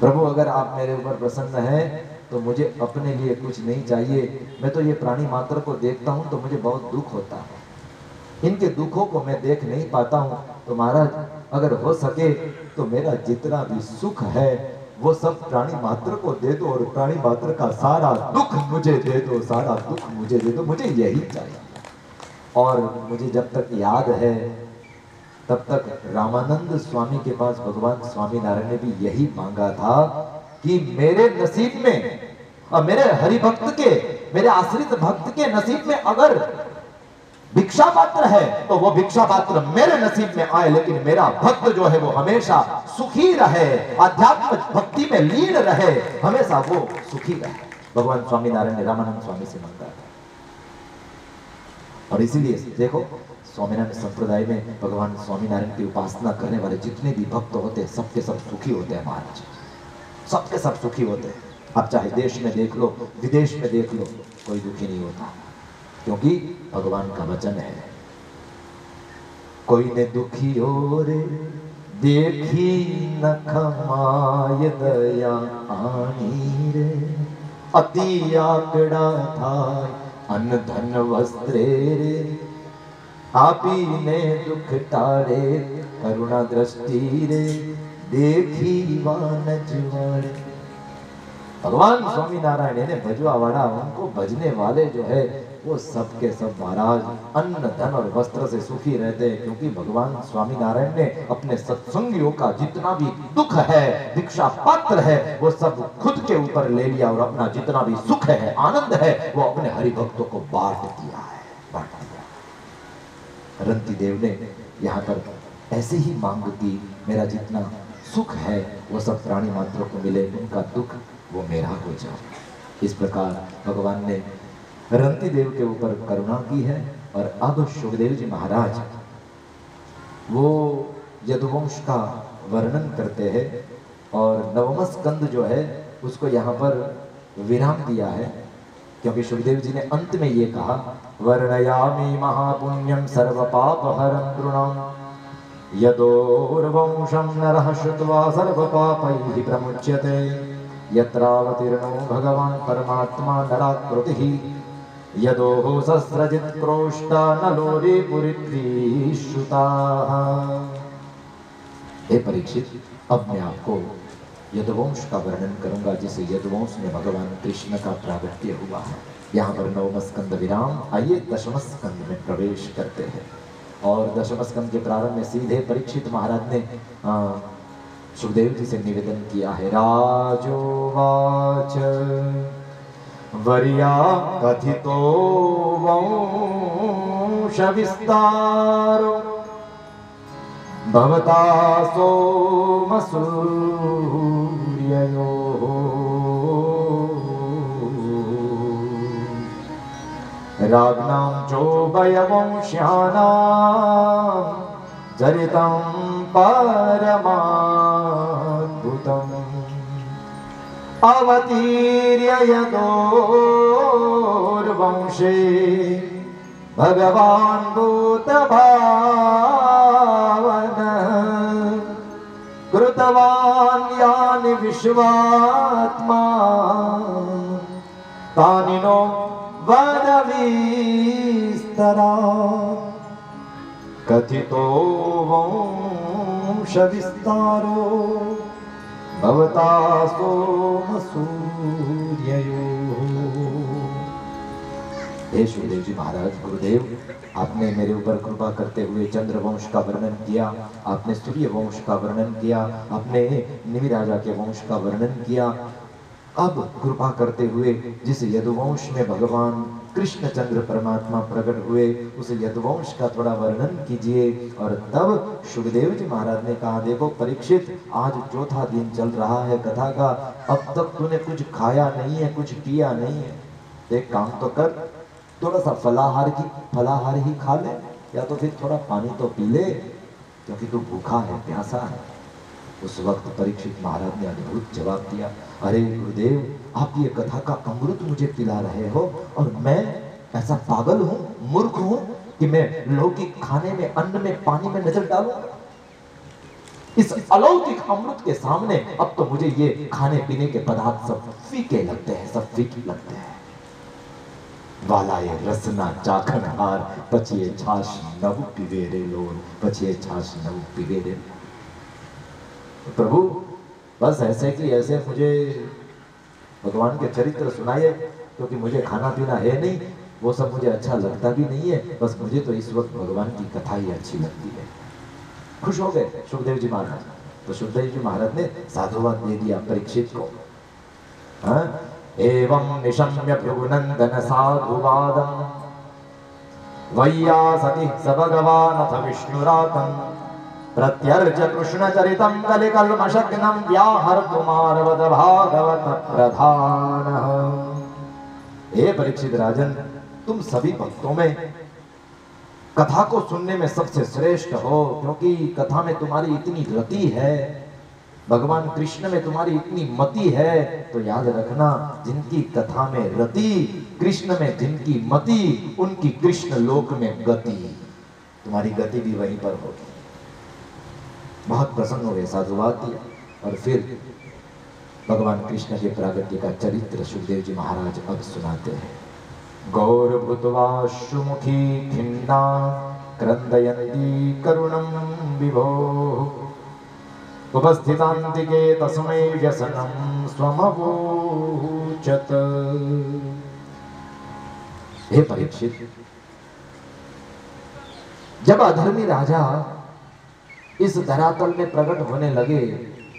प्रभु अगर आप मेरे ऊपर प्रसन्न हैं तो मुझे अपने लिए कुछ नहीं चाहिए। मैं तो ये प्राणी मात्र को देखता हूँ तो मुझे बहुत दुख होता है, इनके दुखों को मैं देख नहीं पाता हूँ। तो महाराज अगर हो सके तो मेरा जितना भी सुख है वो सब प्राणी मात्र को दे दो, और प्राणी मात्र का सारा दुख मुझे दे दो, सारा दुख मुझे दे दो, मुझे यही चाहिए। और मुझे जब तक याद है तब तक रामानंद स्वामी के पास भगवान स्वामीनारायण ने भी यही मांगा था कि मेरे नसीब में और मेरे हरिभक्त के, मेरे आश्रित भक्त के नसीब में अगर भिक्षा पात्र है तो वो भिक्षा पात्र मेरे नसीब में आए, लेकिन मेरा भक्त जो है वो हमेशा सुखी रहे, आध्यात्म भक्ति में लीन रहे, हमेशा वो सुखी रहे। भगवान स्वामीनारायण ने रामानंद स्वामी से मांगा था। और इसीलिए देखो स्वामीनारायण संप्रदाय में भगवान स्वामीनारायण की उपासना करने वाले जितने भी भक्त होते हैं सबके सब सुखी होते हैं महाराज, सबके सब सुखी होते हैं। आप चाहे देश में देख लो, विदेश में देख लो, कोई दुखी नहीं होता, क्योंकि भगवान का वचन है, कोई ने दुखी हो रे देखी न खमाय दया आनी रे, अति आकड़ा था अन्न धन वस्त्रे रे, आपी ने दुख टारे करुणा दृष्टि रे, देखी वानज वाले। भगवान स्वामीनारायण ने भजवा वाला, उनको भजने वाले जो है वो सब के सब महाराज अन्न धन और वस्त्र से सुखी रहते हैं, क्योंकि भगवान स्वामीनारायण ने अपने सत्संगियों का जितना भी दुख है, भिक्षा पात्र है, वो सब खुद के ऊपर ले लिया, और अपना जितना भी सुख है, आनंद है, वो अपने हरिभक्तों को बांट दिया है, बांट दिया। रंती देव ने यहाँ पर ऐसे ही मांग की, मेरा जितना सुख है वो सब प्राणी मात्रों को मिले, उनका दुख वो मेरा हो जाए। इस प्रकार भगवान ने रंती देव के ऊपर करुणा की है। और अब शुभदेव जी महाराज वो यदुवंश का वर्णन करते हैं, और नवम स्कंद जो है उसको यहाँ पर विराम दिया है, क्योंकि शुभदेव जी ने अंत में ये कहा, वर्णयामि महापुण्यम सर्व पापहरं तृणम्, यदोर्वंशं नरः श्रुत्वा सर्व पापैः प्रमुच्यते, यत्रावतीर्णो भगवान् परमात्मा नराकृतिः, यदोः सस्रजित क्रोष्टा नलोरे पुरित्री श्रुताः। हे परीक्षित, अब मैं आपको यदुवंश का वर्णन करूंगा, जिसे यदुवंश में भगवान कृष्ण का प्रागट्य हुआ है। यहाँ पर नवम स्कंद विराम, आइए दशम स्कंद में प्रवेश करते हैं। और दशम स्कंद के प्रारंभ में सीधे परीक्षित महाराज ने सुखदेव जी से निवेदन किया है, राजोवाच वर्या कथितो वंश विस्तारो भवता सोमसूर्ययोः, राज्ञां चोभयवंश्यानां चरितं परमाद्भुतम्, अवतीर्य यदोर्वंशे भगवान् भूतभावनः, कृतवान् यानि विश्वात्मा तानि नो वद विस्तरा, कथितो वंश विस्तारो भवता सोमसूर्ययोः। हे शुभदेव जी महाराज, गुरुदेव, आपने मेरे ऊपर कृपा करते हुए चंद्रवंश का वर्णन किया, आपने सूर्य वंश का वर्णन किया, आपने निमि राजा के वंश का वर्णन किया। अब कृपा करते हुए जिस यदुवंश में भगवान कृष्णचंद्र परमात्मा प्रकट हुए उस यदुवंश का थोड़ा वर्णन कीजिए। और तब शुभदेव जी महाराज ने कहा, देखो परीक्षित, आज चौथा दिन चल रहा है कथा का, अब तक तूने कुछ खाया नहीं है, कुछ पिया नहीं है, एक काम तो कर, थोड़ा सा फलाहार ही खा ले, या तो फिर थोड़ा पानी तो पी ले, क्योंकि तू भूखा है, प्यासा है। उस वक्त परीक्षित महाराज ने अद्भुत जवाब दिया, अरे गुरुदेव, आप ये कथा का अमृत मुझे पिला रहे हो, और मैं ऐसा पागल हूँ, मूर्ख हूँ कि मैं लौकिक खाने में, अन्न में, पानी में नजर डालूं? इस अलौकिक अमृत के सामने अब तो मुझे ये खाने पीने के पदार्थ सब फीके लगते हैं, सब फीके लगते हैं। वालाए रसना चाखन हार, पचिए छाछ नव पीवे रे लोर, पचिए छाछ नव पीवे रे। प्रभु बस ऐसे कि ऐसे मुझे भगवान के चरित्र सुनाइए, क्योंकि मुझे खाना पीना है नहीं, वो सब मुझे अच्छा लगता भी नहीं है। बस मुझे तो इस वक्त भगवान की कथा ही अच्छी लगती है। खुश हो गए सुखदेव जी महाराज। तो सुखदेव जी महाराज ने साधुवाद दे दिया परीक्षित को। एवं निशम्य भृगुनंदन साधुवादम, वैयासति स भगवानथ विष्णुरातम, प्रत्यर्च कृष्ण चरितम कलिकल्मषग्नं व्याहर्तुमारवत भागवत प्रधान। हे परीक्षित राजन, तुम सभी भक्तों में कथा को सुनने में सबसे श्रेष्ठ हो, क्योंकि कथा में तुम्हारी इतनी रति है, भगवान कृष्ण में तुम्हारी इतनी मति है। तो याद रखना, जिनकी कथा में रति, कृष्ण में जिनकी मति, उनकी कृष्ण लोक में गति, तुम्हारी गति भी वहीं पर होगी। बहुत प्रसन्न हुए, साधुवाद दिया। और फिर भगवान कृष्ण के प्रागट्य का चरित्र सुखदेव जी महाराज अब सुनाते हैं। गौरभूतवाश्रुमुखी खिन्ना क्रंदयन्ती करुणं विभो, उपस्थितान्तिके तस्मै व्यसनं स्वमवोचत। हे परीक्षित, जब अधर्मी राजा इस धरातल में प्रकट होने लगे,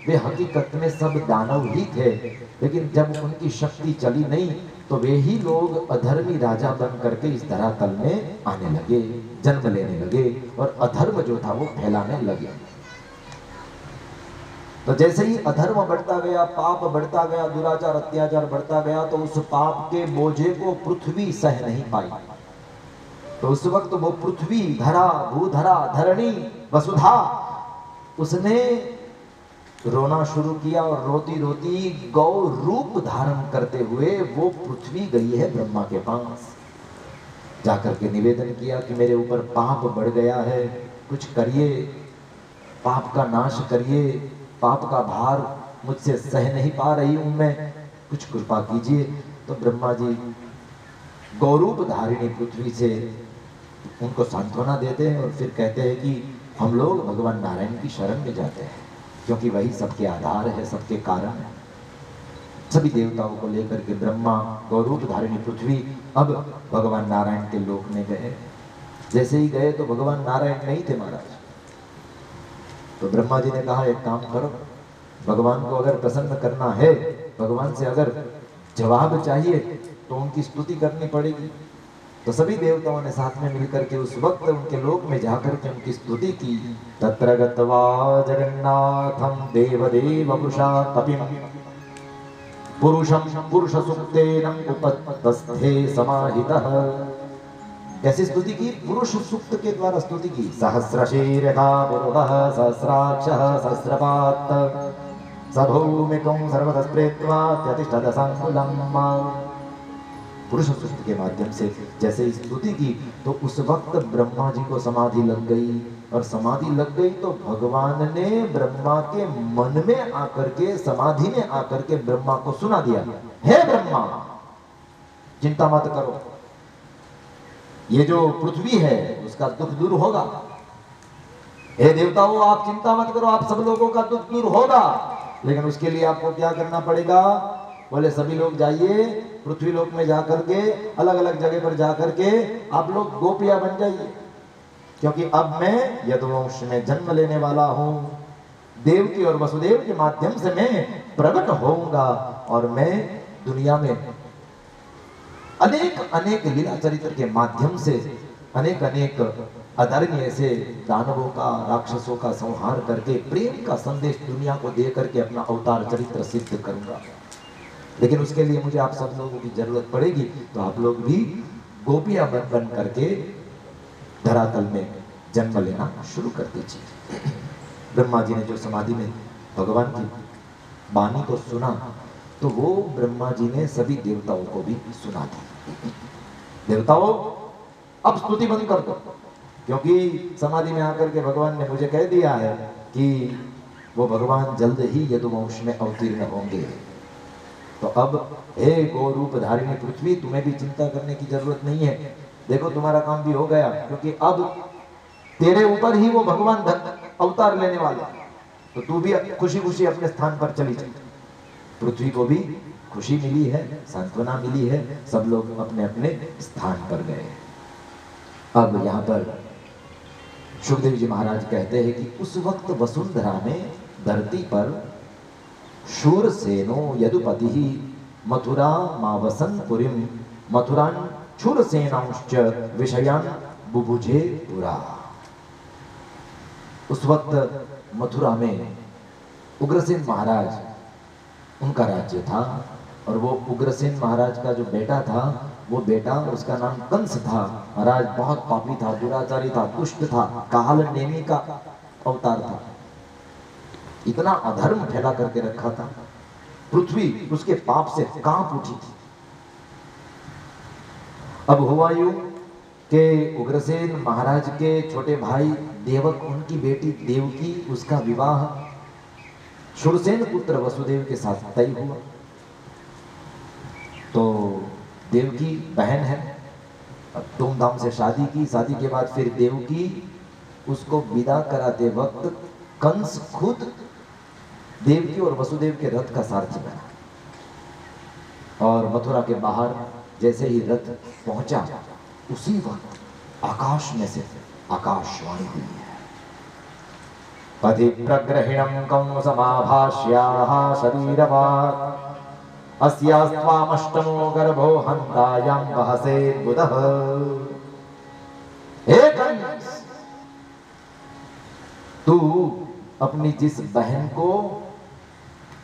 वे हकीकत में सब दानव ही थे, लेकिन जब उनकी शक्ति चली नहीं तो वे ही लोग अधर्मी राजा बन करके इस धरातल में आने लगे, जन्म लेने लगे, और अधर्म जो था वो फैलाने लगे। तो जैसे ही अधर्म बढ़ता गया, पाप बढ़ता गया, दुराचार अत्याचार बढ़ता गया, तो उस पाप के बोझे को पृथ्वी सह नहीं पाई। तो उस वक्त वो पृथ्वी, धरा, भूधरा, धरणी, वसुधा, उसने रोना शुरू किया, और रोती रोती गौ रूप धारण करते हुए वो पृथ्वी गई है ब्रह्मा के पास। जाकर के निवेदन किया कि मेरे ऊपर पाप बढ़ गया है, कुछ करिए, पाप का नाश करिए, पाप का भार मुझसे सह नहीं पा रही हूं मैं, कुछ कृपा कीजिए। तो ब्रह्मा जी गौरूप धारिणी पृथ्वी से उनको सांत्वना देते हैं, और फिर कहते हैं कि हम लोग भगवान नारायण की शरण में जाते हैं, क्योंकि वही सबके आधार है, सबके कारण है। सभी देवताओं को लेकर के ब्रह्मा, गौरूप धारिणी पृथ्वी अब भगवान नारायण के लोक में गए। जैसे ही गए तो भगवान नारायण नहीं थे महाराज। तो ब्रह्मा जी ने कहा, एक काम करो, भगवान को अगर प्रसन्न करना है, भगवान से अगर जवाब चाहिए, तो उनकी स्तुति करनी पड़ेगी। तो सभी देवताओं ने साथ में मिलकर के उस वक्त उनके लोक में जाकर के उनकी स्तुति की। तत्र गत्वा जगन्नाथं देवदेव पुरुषा तपिं, पुरुषं पुरुष सुक्तेन उपतस्थे समाहितः। कैसी स्तुति की? पुरुष सूक्त के द्वारा स्तुति की। सहस्रशीर्षा पुरुषः सहस्राक्षः सहस्रपात्, स भौमिकं सर्वतः प्रेत्वा त्यतिष्ठत् संकुलम्। पुरुष सूक्त के माध्यम से जैसे स्तुति की, तो उस वक्त ब्रह्मा जी को समाधि लग गई, और समाधि लग गई तो भगवान ने ब्रह्मा के मन में आकर के, समाधि में आकर के ब्रह्मा को सुना दिया, हे ब्रह्मा, चिंता मत करो, ये जो पृथ्वी है उसका दुख दूर होगा। हे देवताओं, आप चिंता मत करो, आप सब लोगों का दुख दूर होगा, लेकिन उसके लिए आपको क्या करना पड़ेगा? बोले सभी लोग जाइए पृथ्वी लोक में जाकर के, अलग अलग जगह पर जाकर के आप लोग गोपियां बन जाइए, क्योंकि अब मैं यदुवंश में जन्म लेने वाला हूं। देवकी और वसुदेव के माध्यम से मैं प्रकट होऊंगा, और मैं दुनिया में अनेक अनेक लीला चरित्र के माध्यम से अनेक अनेक अधर्मी ऐसे दानवों का, राक्षसों का संहार करके प्रेम का संदेश दुनिया को दे करके अपना अवतार चरित्र सिद्ध करूंगा। लेकिन उसके लिए मुझे आप सब लोगों की जरूरत पड़ेगी, तो आप लोग भी गोपियां बन करके धरातल में जन्म लेना शुरू कर दीजिए। ब्रह्मा जी ने जो समाधि में भगवान की वाणी को सुना, तो वो ब्रह्मा जी ने सभी देवताओं को भी सुना दी। देवताओं, अब स्तुति बंद कर दो, क्योंकि समाधि में आकर के भगवान ने मुझे कह दिया है कि वो भगवान जल्द ही यदुवंश में अवतीर्ण होंगे। तो अब हे गो रूप धारिणी पृथ्वी, तुम्हें भी चिंता करने की जरूरत नहीं है। देखो तुम्हारा काम भी हो गया, क्योंकि अब तेरे ऊपर ही वो भगवान अवतार लेने वाला। तो तू भी खुशी खुशी अपने स्थान पर चली जा। पृथ्वी को भी खुशी मिली है, सांत्वना मिली है, सब लोग अपने अपने स्थान पर गए। अब यहाँ पर सुखदेव जी महाराज कहते हैं कि उस वक्त वसुंधरा में धरती पर शूरसेनो यदुपति मथुरा मावसन पुरीम मथुरान शूरसेनांश्च विषयान बुभुजे पुरा। उस वक्त मथुरा में उग्रसेन महाराज उनका राज्य था, और वो उग्रसेन महाराज का जो बेटा था, वो बेटा उसका नाम कंस था। महाराज बहुत पापी था, दुराचारी था, दुष्ट था, काल नेमी का अवतार था। इतना अधर्म फैला करके रखा था, पृथ्वी उसके पाप से कांप उठी थी। अब हुआ यूं कि उग्रसेन महाराज के छोटे भाई देवक, उनकी बेटी देवकी, उसका विवाह शूरसेन पुत्र वसुदेव के साथ तय हुआ। तो देवकी बहन है, धूमधाम से शादी की। शादी के बाद फिर देवकी उसको विदा कराते वक्त कंस खुद देवकी और वसुदेव के रथ का सारथी बना, और मथुरा के बाहर जैसे ही रथ पहुंचा, उसी वक्त आकाश में से आकाशवाणी हुई है। पति प्रग्रहिणं कंसमाभाष्याः शरीरवात् अस्यास्त्वामष्टमो गर्भो हन्तायां वहसे बुधः। हे कंस, तू अपनी जिस बहन को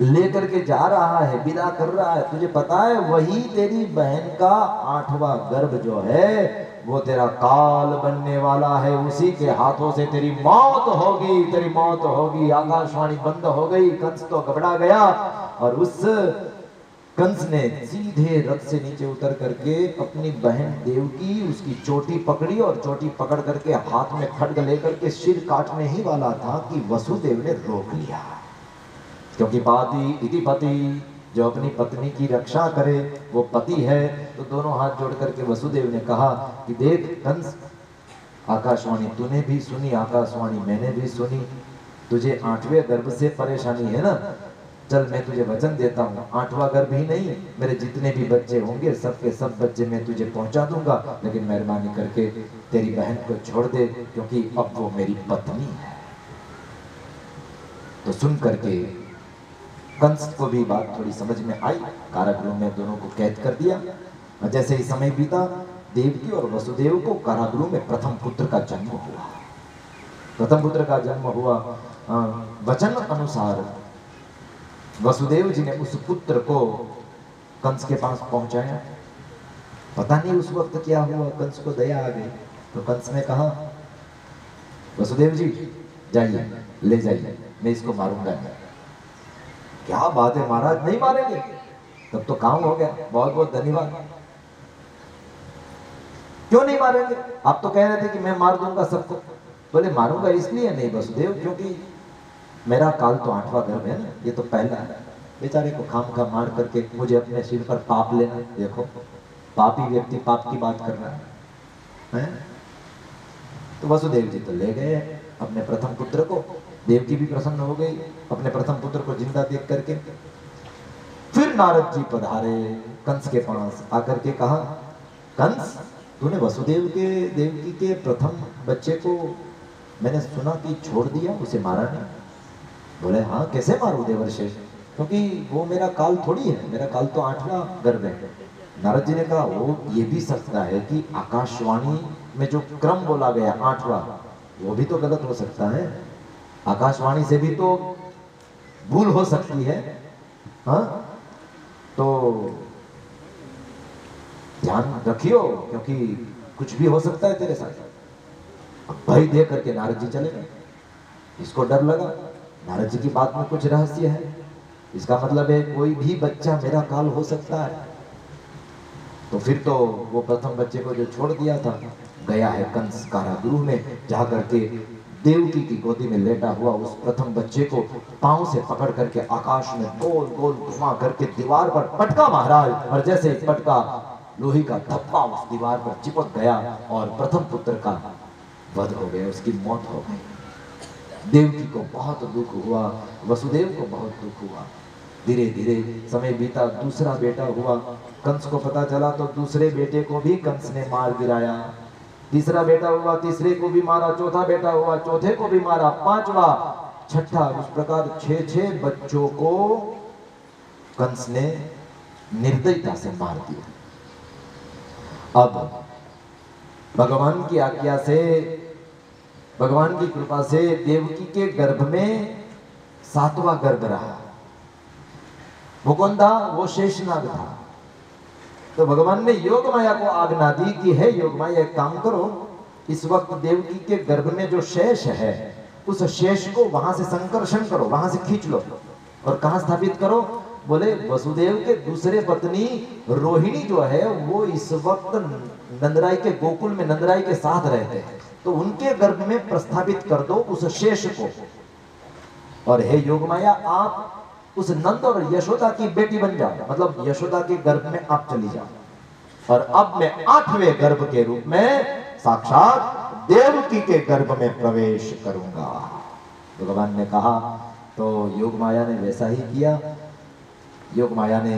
लेकर के जा रहा है, विदा कर रहा है, तुझे पता है वही तेरी बहन का 8वां गर्भ जो है वो तेरा काल बनने वाला है। उसी के हाथों से तेरी मौत होगी, तेरी मौत होगी। आकाशवाणी बंद हो गई। कंस तो घबरा गया, और उस कंस ने सीधे रथ से नीचे उतर करके अपनी बहन देवकी, उसकी चोटी पकड़ी, और चोटी पकड़ करके हाथ में खड्ग लेकर के सिर काटने ही वाला था कि वसुदेव ने रोक लिया। क्योंकि पाति इति पति, जो अपनी पत्नी की रक्षा करे वो पति है। तो दोनों हाथ जोड़ करके वसुदेव ने कहा कि देख कंस, आकाशवाणी तूने भी सुनी, आकाशवाणी मैंने भी सुनी। तुझे 8वें गर्भ से परेशानी है ना, चल मैं तुझे वचन देता हूँ, 8वां गर्भ ही नहीं, मेरे जितने भी बच्चे होंगे सबके सब बच्चे मैं तुझे पहुंचा दूंगा, लेकिन मेहरबानी करके तेरी बहन को छोड़ दे, क्योंकि अब वो मेरी पत्नी है। तो सुन करके कंस को भी बात थोड़ी समझ में आई, कारागृह में दोनों को कैद कर दिया। और जैसे ही समय बीता, देवकी और वसुदेव को कारागृह में प्रथम पुत्र का जन्म हुआ। प्रथम पुत्र का जन्म हुआ। वचन अनुसार वसुदेव जी ने उस पुत्र को कंस के पास पहुंचाया। पता नहीं उस वक्त क्या हुआ, कंस को दया आ गई। तो कंस ने कहा, वसुदेव जी जाइए, ले जाइए, मैं इसको मारूंगा नहीं। क्या बात है महाराज, नहीं मारेंगे? तब तो काम हो गया, बहुत बहुत धन्यवाद। क्यों नहीं मारेंगे? आप तो कह रहे थे कि मैं मार दूंगा सबको। बोले मारूंगा इसलिए नहीं वसुदेव, क्योंकि मेरा काल तो 8वां गर्भ है ना, ये तो पहला है। बेचारे को खाम खा मार करके मुझे अपने सिर पर पाप लेना। देखो पापी व्यक्ति पाप की बात कर रहा है। तो वसुदेव जी तो ले गए अपने प्रथम पुत्र को। देवकी भी प्रसन्न हो गई अपने प्रथम पुत्र को जिंदा देख करके। फिर नारद जी पधारे कंस के पास, आकर के कहा, कंस तूने वसुदेव के देवकी के प्रथम बच्चे को मैंने सुना कि छोड़ दिया, उसे मारा नहीं। बोले हाँ, कैसे मारूं देवर्षि, क्योंकि वो मेरा काल थोड़ी है, मेरा काल तो 8वां गर्भ है। नारद जी ने कहा, वो ये भी सकता है कि आकाशवाणी में जो क्रम बोला गया 8वां, वो भी तो गलत हो सकता है। आकाशवाणी से भी तो भूल हो सकती है। हाँ, तो ध्यान रखियो, क्योंकि कुछ भी हो सकता है तेरे साथ। भय दे करके नारद जी चले गए। इसको डर लगा, नारद जी की बात में कुछ रहस्य है, इसका मतलब है कोई भी बच्चा मेरा काल हो सकता है। तो फिर तो वो प्रथम बच्चे को जो छोड़ दिया था, गया है कंस कारागृह में, जा करके देवकी की गोदी में लेटा हुआ उस प्रथम बच्चे को पांव से पकड़ करके आकाश में गोल गोल घुमा करके दीवार पर पटका महाराज, और जैसे ही पटका लोहे का धब्बा उस दीवार पर चिपक गया और प्रथम पुत्र का वध हो गया, उसकी मौत हो गई। देवकी को बहुत दुख हुआ, वसुदेव को बहुत दुख हुआ। धीरे धीरे समय बीता, दूसरा बेटा हुआ। कंस को पता चला तो दूसरे बेटे को भी कंस ने मार गिराया। तीसरा बेटा हुआ, तीसरे को भी मारा। चौथा बेटा हुआ, चौथे को भी मारा। पांचवा, छठा, इस प्रकार 6 बच्चों को कंस ने निर्दयता से मार दिया। अब भगवान की आज्ञा से, भगवान की कृपा से देवकी के गर्भ में 7वां गर्भ रहा। वो कौन था? वो शेषनाग था। तो भगवान ने योग माया को आज्ञा दी कि हे योग माया, एक काम करो, इस वक्त देवकी के गर्भ में जो शेष है उस शेष को वहां से संकर्षण करो, वहां से खींच लो। और कहां स्थापित करो? बोले वसुदेव के दूसरे पत्नी रोहिणी जो है वो इस वक्त नंदराय के गोकुल में नंदराय के साथ रहते हैं, तो उनके गर्भ में प्रस्थापित कर दो उस शेष को। और हे योग माया, आप उस नंद और यशोदा की बेटी बन जाओ, मतलब यशोदा के गर्भ में आप चली जाओ। और अब मैं 8वें गर्भ के रूप में साक्षात देवकी के गर्भ में प्रवेश करूंगा। भगवान ने कहा, तो योग माया ने वैसा ही किया। योग माया ने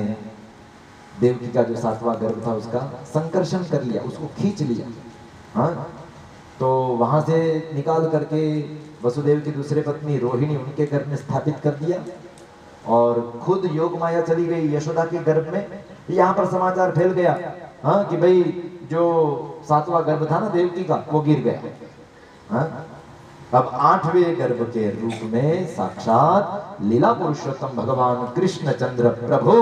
देवकी का जो 7वां गर्भ था उसका संकर्षण कर लिया, उसको खींच लिया। हाँ, तो वहां से निकाल करके वसुदेव की दूसरे पत्नी रोहिणी उनके गर्भ में स्थापित कर दिया। और खुद योग माया चली गई यशोदा के गर्भ में। यहाँ पर समाचार फैल गया, हाँ, कि भाई जो 7वां गर्भ था ना देवकी का, वो गिर गया। हाँ? अब 8वें गर्भ के रूप में साक्षात लीला पुरुषोत्तम भगवान कृष्ण चंद्र प्रभु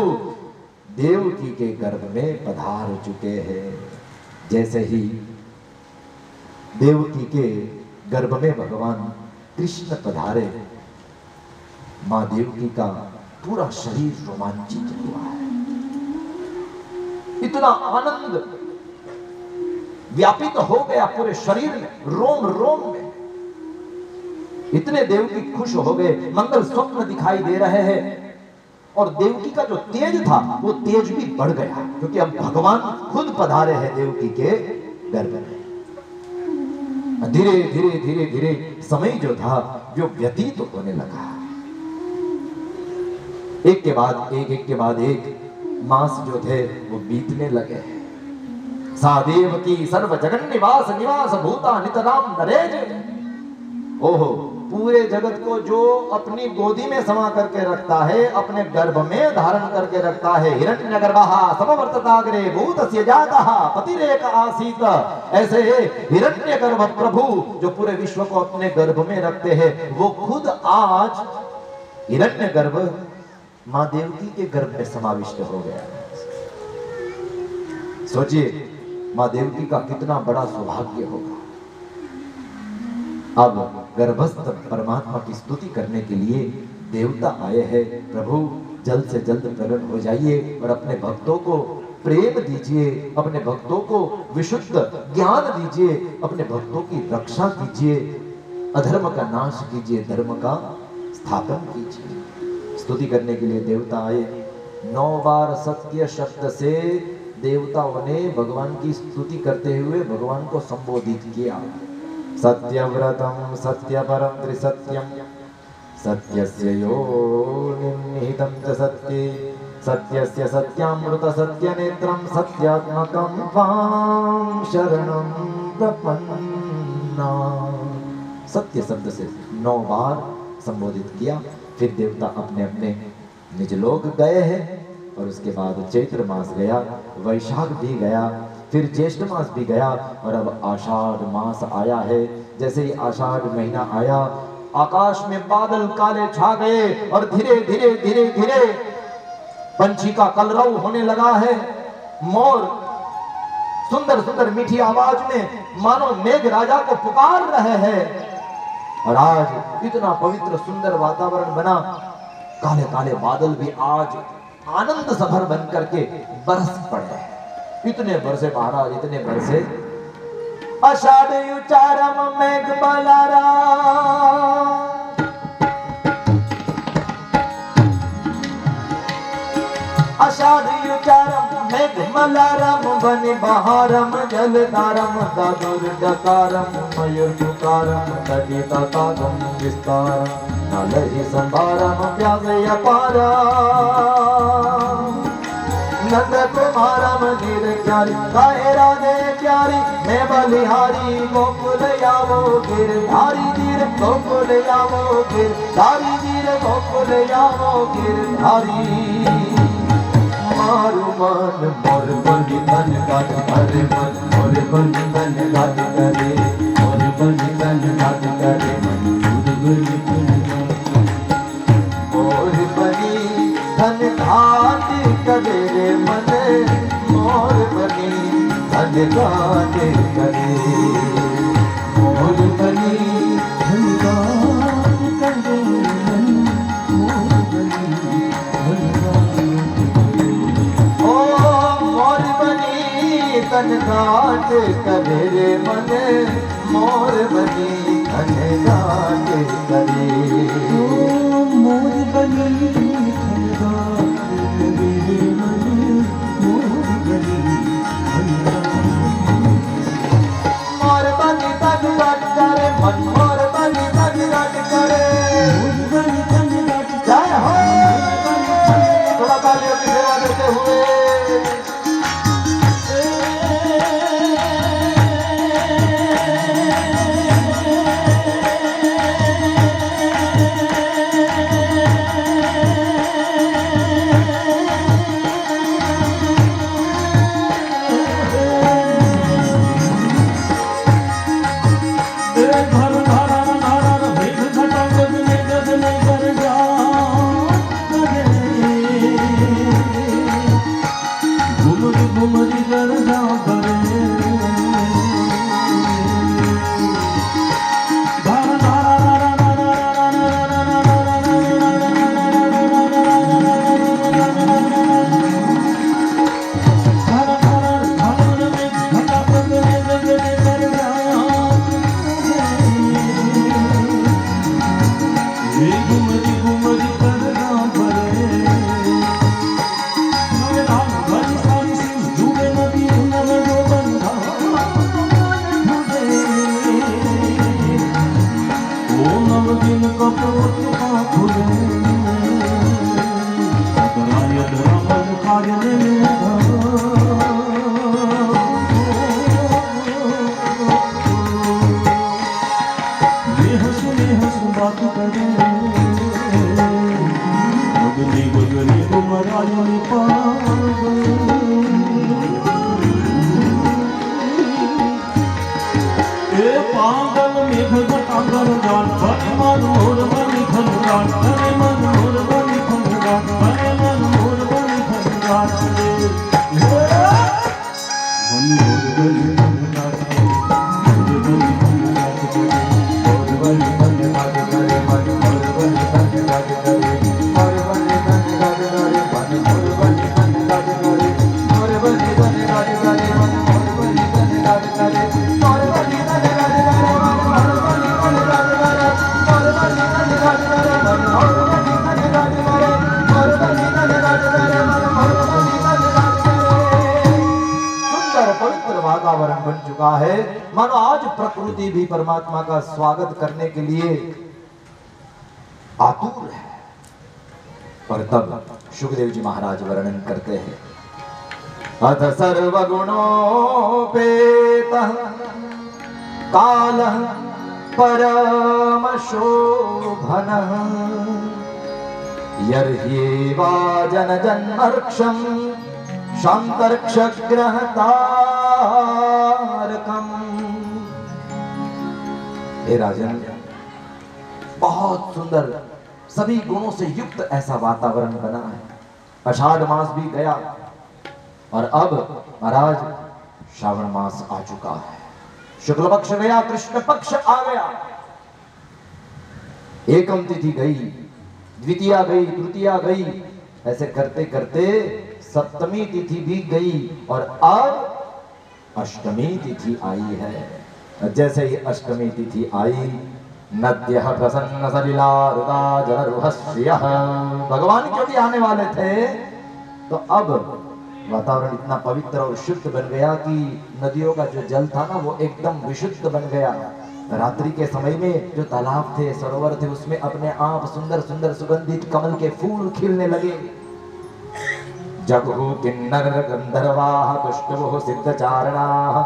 देवकी के गर्भ में पधार चुके हैं। जैसे ही देवकी के गर्भ में भगवान कृष्ण पधारे, मां देवकी का पूरा शरीर रोमांचित हुआ है। इतना आनंद व्यापित हो गया पूरे शरीर में, रोम रोम में। इतने देवकी खुश हो गए, मंगल स्वप्न दिखाई दे रहे हैं। और देवकी का जो तेज था वो तेज भी बढ़ गया, क्योंकि अब भगवान खुद पधारे हैं देवकी के गर्भ में। धीरे धीरे धीरे धीरे समय जो था जो व्यतीत तो होने लगा। एक के बाद एक, एक के बाद एक मास जो थे वो बीतने लगे। सादेव की सर्व जगन निवास निवास भूता नितराम नरेज। ओहो, पूरे जगत को जो अपनी गोदी में समा करके रखता है, अपने गर्भ में धारण करके रखता है। हिरण्यगर्भः समवर्तताग्रे भूतस्य जातः पतिरेक आसीत। ऐसे हिरण्यगर्भ प्रभु जो पूरे विश्व को अपने गर्भ में रखते हैं, वो खुद आज हिरण्यगर्भ मां देवकी के गर्भ में समाविष्ट हो गया। सोचिए मां देवकी का कितना बड़ा सौभाग्य होगा। अब गर्भस्थ परमात्मा की स्तुति करने के लिए देवता आए हैं। प्रभु जल्द से जल्द प्रकट हो जाइए और अपने भक्तों को प्रेम दीजिए, अपने भक्तों को विशुद्ध ज्ञान दीजिए, अपने भक्तों की रक्षा कीजिए, अधर्म का नाश कीजिए, धर्म का स्थापन कीजिए। स्तुति करने के लिए देवता आए। 9 बार सत्य शब्द से देवताओं ने भगवान की स्तुति करते हुए भगवान को संबोधित किया। सत्यव्रतम सत्यपरम त्रिसत्यम सत्यस्य योनिहितं च सत्ये सत्यस्य सत्यामृत सत्यनेत्रं सत्यात्मकं त्वां शरणं प्रपन्ना। सत्य शब्द से 9 बार संबोधित किया। फिर देवता अपने अपने निज लोक गए हैं। और उसके बाद चैत्र मास गया, वैशाख भी गया, फिर ज्येष्ठ मास भी गया, और अब आषाढ़ मास आया है। जैसे ही आषाढ़ महीना आया, आकाश में बादल काले छा गए और धीरे धीरे धीरे धीरे पंछी का कलरव होने लगा है। मोर सुंदर सुंदर मीठी आवाज में मानो मेघ राजा को पुकार रहे हैं। और आज इतना पवित्र सुंदर वातावरण बना, काले काले बादल भी आज आनंद सभर बन करके बरस पड़े। इतने बरसे महाराज, इतने बरसे आषाढ़ उचारम मेघ बलारा आषाढ़ उचारम मेघ मलारम बनि बहारम जलधारम दादुर डकारम मयूर पुकारम तटिता तागम विस्तारम नलहि संभारम प्यास अपारा नंद कुमारम नीर प्यारी गाए राधे प्यारी मैं बलिहारी गोकुल आवो गिरधारी धीर गोकुल आवो गिरधारी धीर गोकुल आवो गिरधारी मारू मन मोर बलि धन गात करे मन मोर बलि धन गात करे मोर बलि धन गात करे मन बलि मोर बलि धन घात करे रे मन मोर बलि धन घात करे मोर बलि धन घात करे मन मोर बलि धन धन घाट करे रे मन मोर बलि धन घाट करे मोर बलि धन घाट करे रे मन मोर बलि धन मोर बलि धन घाट करे मन मोर बलि धन घाट करे मोर बलि धन घाट जय हो थोड़ा तालियों की सेवा देते हुए वातावरण बन चुका है। मानो आज प्रकृति भी परमात्मा का स्वागत करने के लिए आतुर है। पर तब सुखदेव जी महाराज वर्णन करते हैं, अथ सर्वगुणोपेतः कालः परम शोभनः यर्ह्येवा जन जन्मर्क्षं शांतर्क्षग्रहतारकम्। हे राजन, बहुत सुंदर सभी गुणों से युक्त ऐसा वातावरण बना है। आषाढ़ मास भी गया और अब महाराज श्रावण मास आ चुका है। शुक्ल पक्ष गया, कृष्ण पक्ष आ गया। एकम तिथि गई, द्वितीया गई, तृतीया गई, ऐसे करते करते सप्तमी तिथि भी गई और अब अष्टमी तिथि आई है। जैसे ही अष्टमी तिथि आई, नद्यः प्रसन्न सलिला रुदा जलरुहस्यः, भगवान क्योंकि आने वाले थे तो अब वातावरण इतना पवित्र और शुद्ध बन गया कि नदियों का जो जल था ना वो एकदम विशुद्ध बन गया। रात्रि के समय में जो तालाब थे, सरोवर थे, उसमें अपने आप सुंदर सुंदर सुगंधित कमल के फूल खिलने लगे। जगहु किन्नर गंधर्वाः तुष्टुवुः सिद्धचारणाः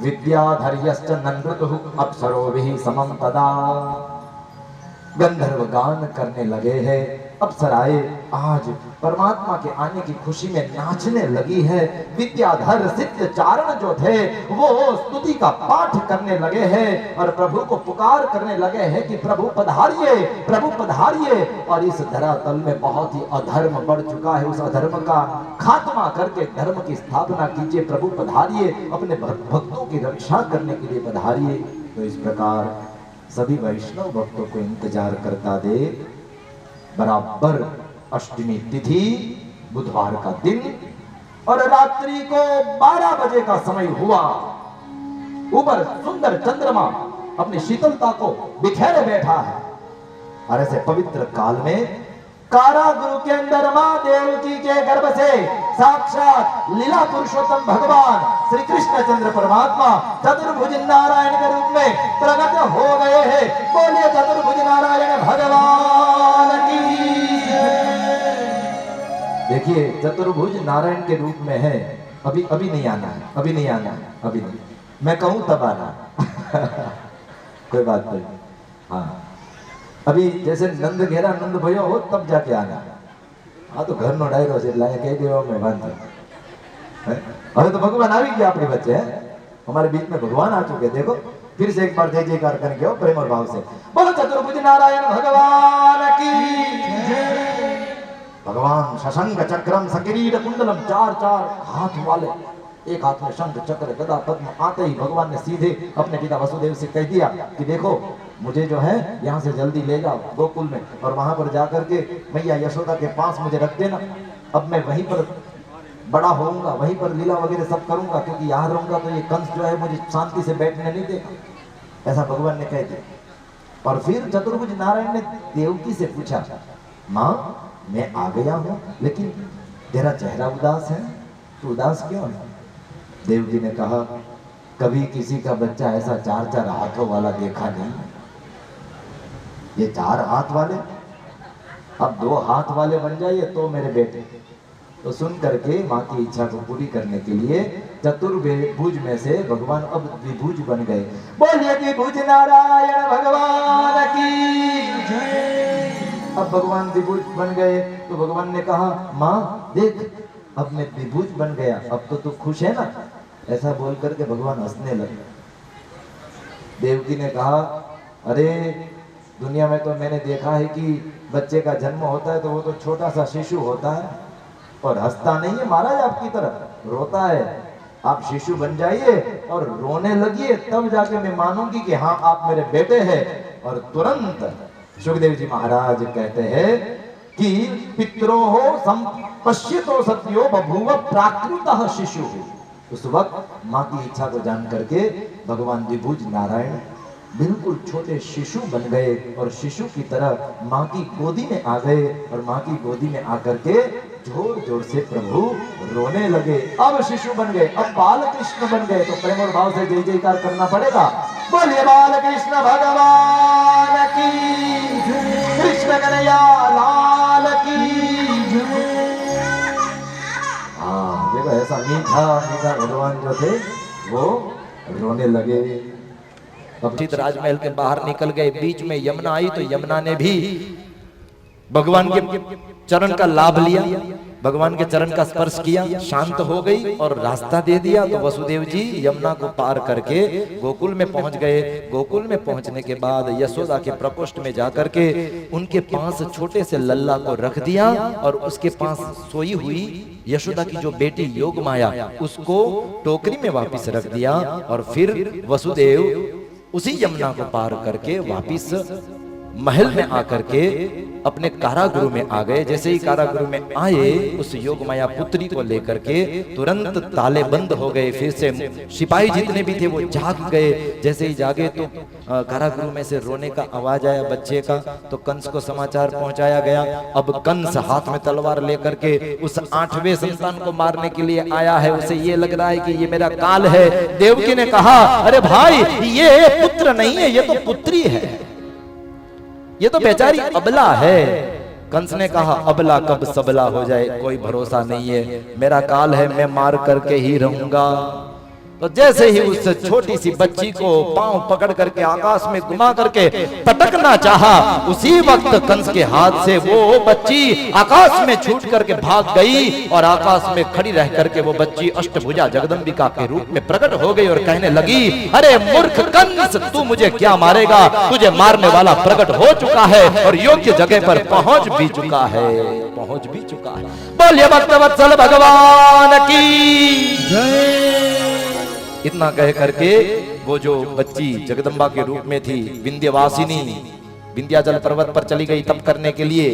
विद्याधर्यश्च ननृतुः अप्सरोभिः समं तदा। गंधर्व गान करने लगे हैं, अप्सराएं आज परमात्मा के आने की खुशी में नाचने लगी है। विद्याधर सिद्ध चारण जो थे वो स्तुति का पाठ करने लगे हैं और प्रभु को पुकार करने लगे हैं कि प्रभु पधारिए, प्रभु पधारिए। और इस धरातल में बहुत ही अधर्म बढ़ चुका है, उस अधर्म का खात्मा करके धर्म की स्थापना कीजिए, प्रभु पधारिए, अपने भक्तों की रक्षा करने के लिए पधारिए। तो इस प्रकार सभी वैष्णव भक्तों को इंतजार करता दे बराबर अष्टमी तिथि बुधवार का दिन और रात्रि को 12 बजे का समय हुआ। ऊपर सुंदर चंद्रमा अपनी शीतलता को बिखेरे बैठा है और ऐसे पवित्र काल में कारागृह के अंदर मां देवकी के गर्भ से साक्षात लीला पुरुषोत्तम भगवान श्री कृष्ण चंद्र परमात्मा चतुर्भुज नारायण के रूप में प्रकट हो गए हैं। बोलिए चतुर्भुज नारायण भगवान की। देखिए चतुर्भुज नारायण के रूप में है, अभी नहीं आना है, अभी नहीं आना है, अभी नहीं, मैं कहूं तब आना कोई बात नहीं। हाँ अभी जैसे नंद घेरा नंद भयो हो तब जाके आना। हाँ तो घर नो डायरो से लाए कह देवा में बांध। अरे तो भगवान आ गया, अपने बच्चे हैं हमारे बीच में, भगवान आ चुके। देखो फिर से एक बार जय जयकार करके हो प्रेम और भाव से बोलो चतुर्भुज नारायण भगवान की। भगवान शशंक चक्रम सकिरीट कुंडलम, चार हाथ वाले, एक हाथ में शंख चक्र गदा पद्म। आते ही भगवान ने सीधे अपने पिता वसुदेव से कह दिया कि देखो मुझे जो है यहाँ से जल्दी ले जाओ गोकुल में और वहां पर जाकर के मैया यशोदा के पास मुझे रख देना। अब मैं वहीं पर बड़ा होऊंगा, वहीं पर लीला वगैरह सब करूंगा, क्योंकि यहाँ रहूंगा तो ये कंस जो है मुझे शांति से बैठने नहीं देगा। ऐसा भगवान ने कह दिया। और फिर चतुर्भुज नारायण ने देवकी से पूछा, माँ मैं आ गया हूँ लेकिन तेरा चेहरा उदास है, तू उदास क्यों है? देवकी ने कहा कभी किसी का बच्चा ऐसा 4 हाथों वाला देखा नहीं। ये 4 हाथ वाले अब 2 हाथ वाले बन जाइए तो मेरे बेटे। तो सुन करके माँ की इच्छा को पूरी करने के लिए चतुर्भुज में से भगवान अब द्विभुज बन गए। बोलिए द्विभुज नारायण भगवान की जय। अब भगवान द्विभुज बन गए तो भगवान ने कहा माँ देख अब मैं द्विभुज बन गया, अब तो तू खुश है ना? ऐसा बोल करके भगवान हंसने लगे। देवकी ने कहा अरे दुनिया में तो मैंने देखा है कि बच्चे का जन्म होता है तो वो तो छोटा सा शिशु होता है और हंसता नहीं है महाराज आपकी तरफ, रोता है। आप शिशु बन जाइए और रोने लगिए तब जाके मैं मानूंगी कि हाँ आप मेरे बेटे हैं। और तुरंत सुखदेव जी महाराज कहते हैं कि पितरो हो संपश्यतो सत्यो बभूव प्राकृतः शिशु। उस वक्त माँ की इच्छा को जान करके भगवान द्विभुज नारायण बिल्कुल छोटे शिशु बन गए और शिशु की तरह माँ की गोदी में आ गए और माँ की गोदी में आकर के जोर जोर से प्रभु रोने लगे। अब शिशु बन गए, अब बाल कृष्ण बन गए। तो प्रेम और भाव से जय जयकार करना पड़ेगा। बोलिए बाल कृष्ण भगवान की, कृष्ण कन्हैया लाल की। हाँ देखो ऐसा मीठा मीठा भगवान जो थे वो रोने लगे। अब राजमहल के बाहर निकल गए, बीच में यमुना आई तो यमुना ने भी भगवान के चरण का लाभ लिया, भगवान के चरण का स्पर्श किया, शांत हो गई और रास्ता दे दिया। तो वसुदेव जी यमुना को पार करके गोकुल में पहुंच गए। गोकुल में पहुंचने के बाद यशोदा के प्रकोष्ठ में जाकर के उनके पास छोटे से लल्ला को रख दिया और उसके पास सोई हुई यशोदा की जो बेटी योग माया उसको टोकरी में वापिस रख दिया। और फिर वसुदेव उसी यमुना को पार करके वापिस महल में आकर के अपने कारागृह में आ गए। जैसे ही कारागृह में आए, उस योगमाया पुत्री को लेकर के तुरंत ताले बंद हो गए। फिर से सिपाही जितने भी थे वो जाग गए। जैसे ही जागे तो कारागृह में से रोने का आवाज आया बच्चे का। तो कंस को समाचार पहुंचाया गया। अब कंस हाथ में तलवार लेकर के उस 8वें संतान को मारने के लिए आया है। उसे ये लग रहा है कि ये मेरा काल है। देवकी ने कहा, अरे भाई ये पुत्र नहीं है, ये तो पुत्री है, ये तो बेचारी अबला है। कंस ने कहा, अबला कब सबला हो जाए कोई भरोसा नहीं है, मेरा काल है, मैं मार करके ही रहूंगा। तो जैसे ही उस छोटी सी बच्ची को पांव पकड़ करके आकाश में घुमा करके पटकना चाहा, उसी वक्त कंस के हाथ से वो बच्ची आकाश में छूट करके भाग गई और आकाश में खड़ी रह करके वो बच्ची अष्टभुजा जगदंबिका के रूप में प्रकट हो गई और कहने लगी, अरे मूर्ख कंस, तू मुझे क्या मारेगा, तुझे मारने वाला प्रकट हो चुका है और योग्य जगह पर पहुंच भी चुका है, पहुंच भी चुका है। बोलिए भक्तवत्सल भगवान की जय। इतना कह करके वो जो बच्ची जगदम्बा के रूप में थी, विंध्यवासिनी, विंध्याचल पर्वत पर चली गई तप करने के लिए।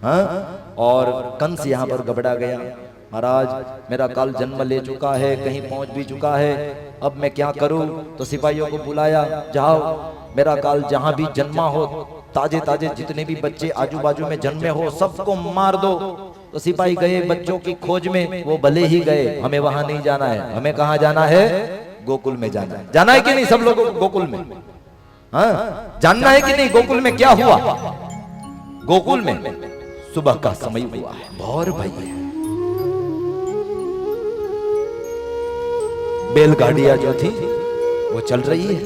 हाँ? और कंस यहाँ पर घबरा गया, महाराज मेरा काल जन्म ले चुका है, कहीं पहुंच भी चुका है, अब मैं क्या करूं। तो सिपाहियों को बुलाया, जाओ मेरा काल जहां भी जन्मा हो, ताजे ताजे जितने भी बच्चे आजू बाजू में जन्मे हो सबको मार दो। तो सिपाही गए बच्चों की खोज में, वो भले ही गए, हमें वहां नहीं जाना है, हमें कहां जाना है, गोकुल में जाना है। जाना है कि नहीं सब लोगों को गोकुल में? हाँ, जानना है कि नहीं गोकुल में क्या हुआ? गोकुल में सुबह का समय हुआ है, भौर भई है। बैलगाड़ियां जो थी वो चल रही है,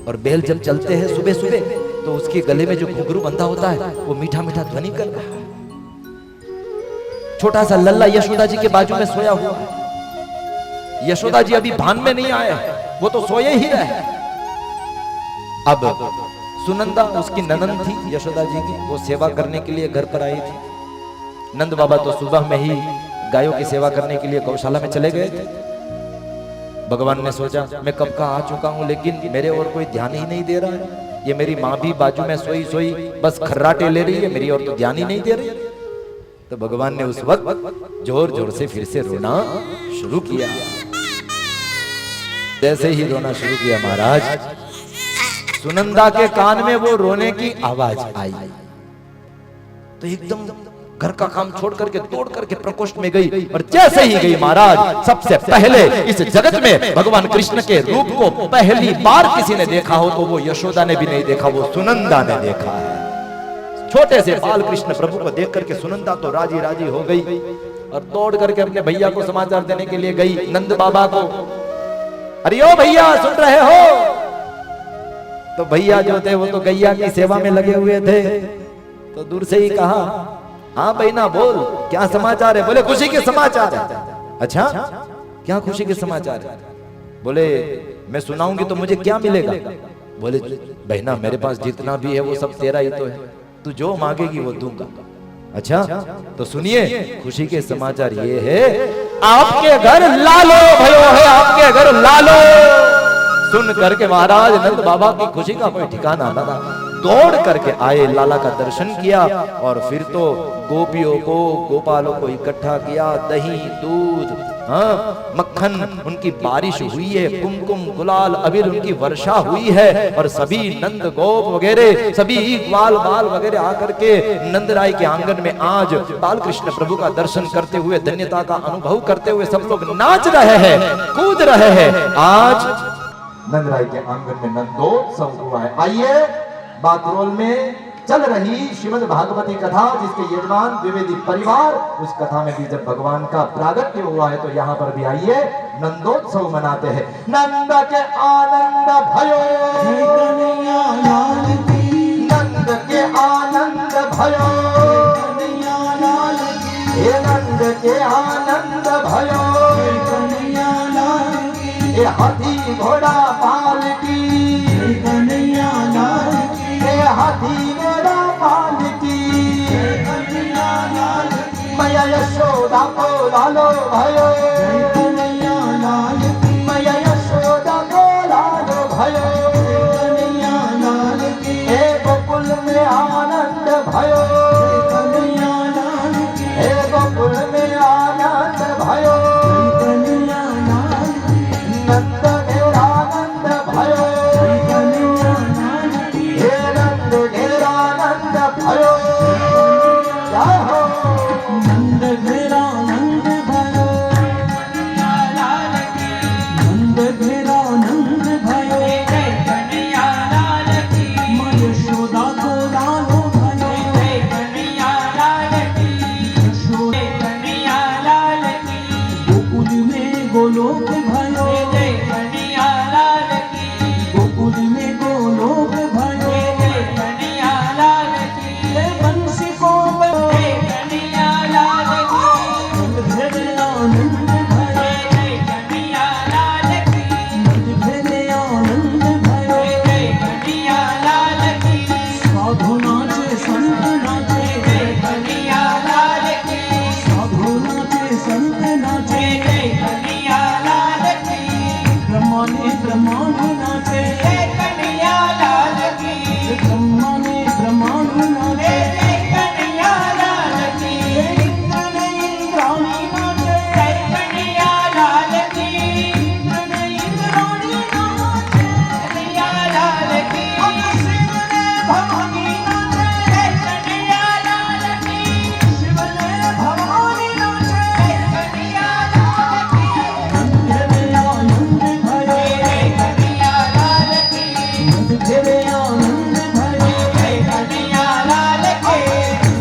और बैल जब चलते हैं सुबह सुबह तो उसके गले में जो घुंघरू बंधा होता है वो मीठा मीठा ध्वनि कर रहा है। छोटा सा लल्ला यशोदा जी के बाजू में सोया हुआ है। यशोदा जी अभी भान में नहीं आए, वो तो सोए ही रहे। अब सुनंदा उसकी ननंद थी यशोदा जी की, वो सेवा करने के लिए घर पर आई थी। नंद बाबा तो सुबह में ही गायों की सेवा करने के लिए गौशाला में चले गए थे। भगवान ने सोचा मैं कब का आ चुका हूं, लेकिन मेरे और कोई ध्यान ही नहीं दे रहा है। ये मेरी माँ भी बाजू में सोई सोई बस खर्राटे ले रही है, मेरी और तो ध्यान ही नहीं दे रही। तो भगवान ने उस वक्त जोर जोर से फिर से रोना शुरू किया। जैसे ही रोना शुरू किया महाराज, सुनंदा के कान में वो रोने की आवाज आई। तो एकदम घर का काम छोड़ करके दौड़ करके प्रकोष्ठ में गई, और जैसे ही गई महाराज, सबसे पहले इस जगत में भगवान कृष्ण के रूप को पहली बार किसी ने देखा हो तो वो यशोदा ने भी नहीं देखा, वो सुनंदा ने देखा है। छोटे से बाल कृष्ण प्रभु को देख करके सुनंदा तो राजी राजी हो गई और दौड़ करके अपने भैया को समाचार देने के लिए गई, नंद बाबा को। अरे ओ भैया सुन रहे हो? तो भैया जो थे वो तो गैया की सेवा में लगे हुए थे, तो दूर से ही कहा, हाँ बहना बोल क्या समाचार है? बोले खुशी के समाचार है। अच्छा क्या खुशी के समाचार है? बोले मैं सुनाऊंगी तो मुझे क्या मिलेगा? बोले बहना मेरे पास जितना भी है वो सब तेरा ही तो है, तू जो मांगेगी वो दूंगा। अच्छा तो सुनिए खुशी के समाचार ये है, आपके घर लालो भयो है, आपके घर लालो। सुन करके महाराज नंद बाबा की खुशी का कोई ठिकाना ना था, दौड़ करके आए, लाला का दर्शन किया और फिर तो गोपियों को गोपालों को इकट्ठा किया, दही दूध हाँ मक्खन उनकी बारिश हुई है, कुमकुम गुलाल अबीर उनकी वर्षा हुई है, और सभी नंद गोप वगैरह सभी ग्वाल बाल वगैरह आकर के नंदराय के आंगन में आज बाल कृष्ण प्रभु का दर्शन करते हुए, धन्यता का अनुभव करते हुए सब लोग नाच रहे हैं, कूद रहे हैं। आज नंदराय के आंगन में नंदोत्सव हुआ है। आइए बागरोल में चल रही श्रीमद् भागवती कथा, जिसके यजमान द्विवेदी परिवार, उस कथा में भी जब भगवान का प्रागट्य हुआ है तो यहाँ पर भी आइए नंदोत्सव मनाते हैं। नंद के आनंद भयो, नंद के आनंद भयो, हे नंद के आनंद भयो, ये हाथी घोड़ा पाल की, हाथी घोड़ा पाल की, मैया यशोदा को लालो भयो, मैया यशोदा को लालो भयो, गोकुल में आ नाचे, जय कन्हैया लाल की। ब्रह्मा ने नाचे, जय कन्हैया लाल की। ब्रह्मा ने नाचे, जय कन्हैया लाल की। इंद्र ने इंद्राणी नाचे, जय कन्हैया लाल की। इंद्र ने इंद्राणी नाचे, कन्हैया लाल की। शिव ने भवानी नाचे, जय कन्हैया लाल की। शिव ने भवानी नाचे, जय कन्हैया लाल की। नंद ने आनंद भरे, जय कन्हैया लाल की। नंद ने आनंद भरे, जय कन्हैया लाल की।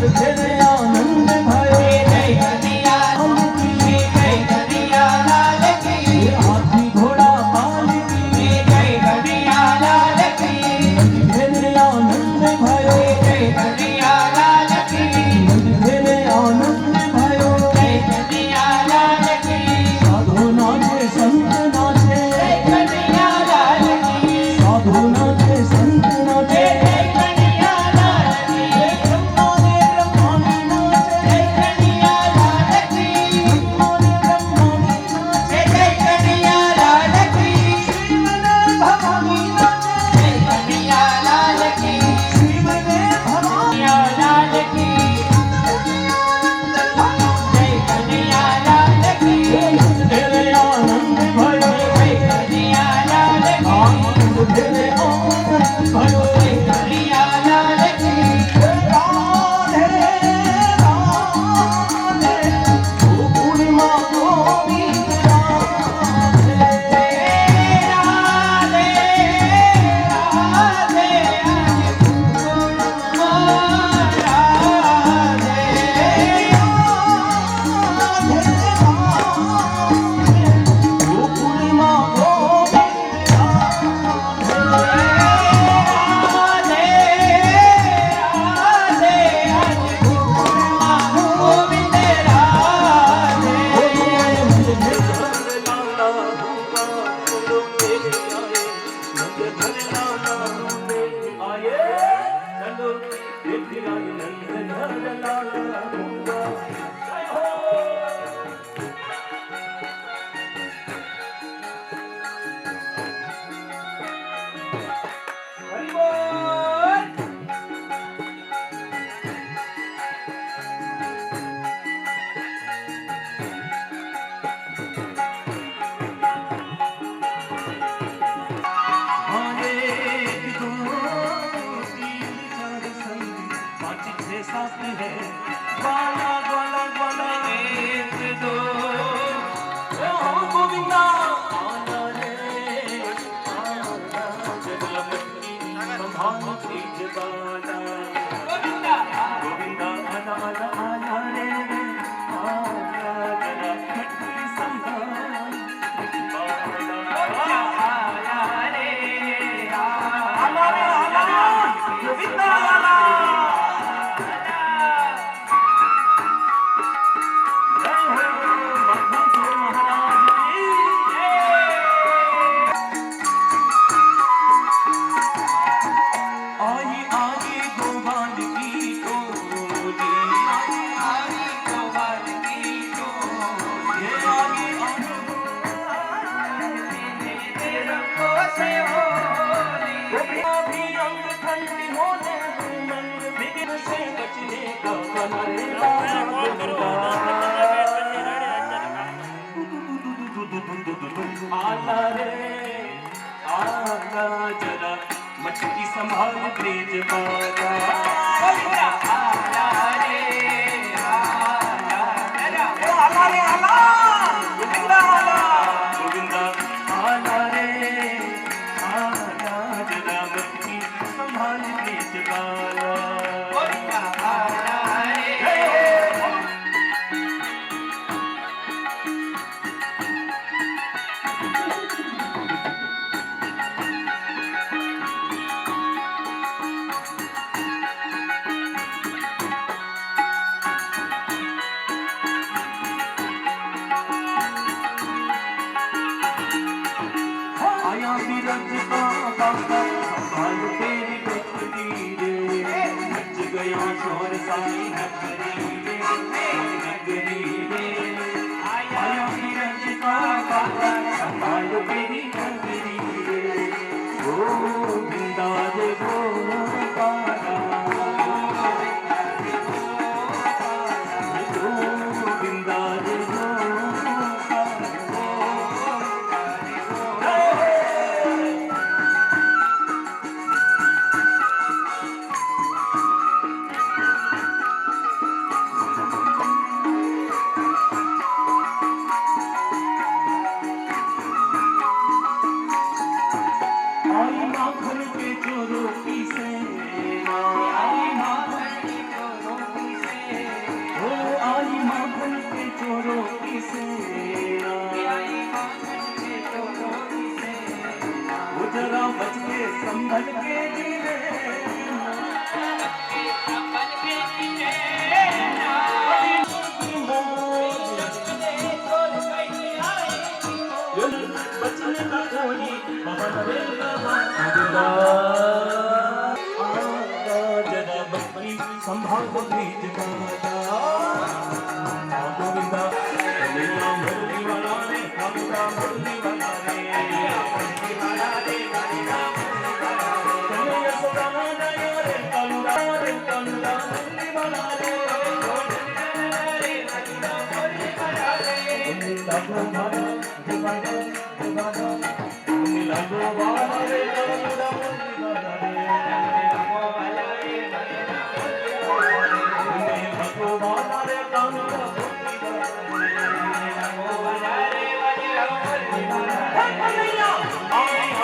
नंद ने आनंद भरे, जय कन्हैया लाल की। जय कन्हैया लाल की। हाथी घोड़ा पाल की, जय कन्हैया लाल की। नंद ने आनंद भरे, जय कन्हैया लाल की। नंद ने आनंद भरे, जय कन्हैया लाल की। साधु नाचे, संत नाचे, जय कन्हैया लाल की। साधु नाचे, संत नाचे, जय कन्हैया लाल की। ब्रह्मा ने ब्रह्मानी नाचे, जय कन्हैया लाल की। ब्रह्मा ने ब्रह्मानी नाचे, जय कन्हैया लाल की। शिव ने भवानी नाचे, जय कन्हैया लाल की। शिव ने भवानी लाल की। जय कन्हैया लाल की। तेरे आनंद भयो, जय कन्हैया लाल की। आनंद तेरे आनंद भयो, जय कन्हैया लाल की। राधे राधे गोकुल माँ गोविंद राधे। राधे राधे आला रे आला जरा मटकी संभाल ब्रिज बाला। आला रे आला जरा आला रे आला गोविंदा आला गोविंदा आला रे आला जरा मटकी संभाल ब्रिज बाला। आला रे बन के जीने बन के जीने बचने का कोई जरा बकरी संभाल बीच गोविंदा मुरली वाला रे गोविंदा मुरली वाला रे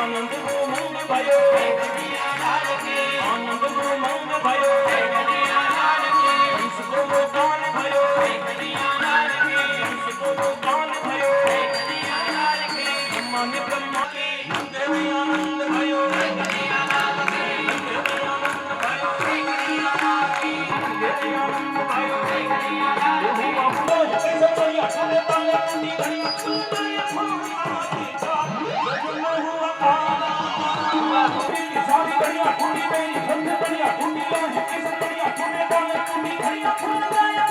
आनंद को मंग भयो आनंद को मंग भयो इसको वो कान भयो इसको वो कान भयो मन ब्रह्मा के देवी आनंद भयो देवी आनंद भयो सारी बढ़िया कुंडी मेरी बंद बढ़िया कुंडी लोही किस बढ़िया कुंडी डाले कुंडी बढ़िया कुंडी गाया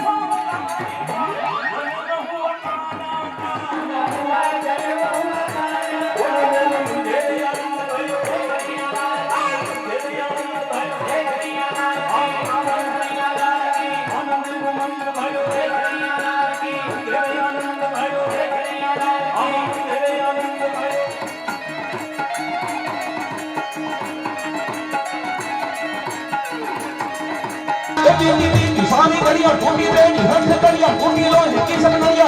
सारी बढ़िया कुंडी मेरी बंद बढ़िया कुंडी लोही किस बढ़िया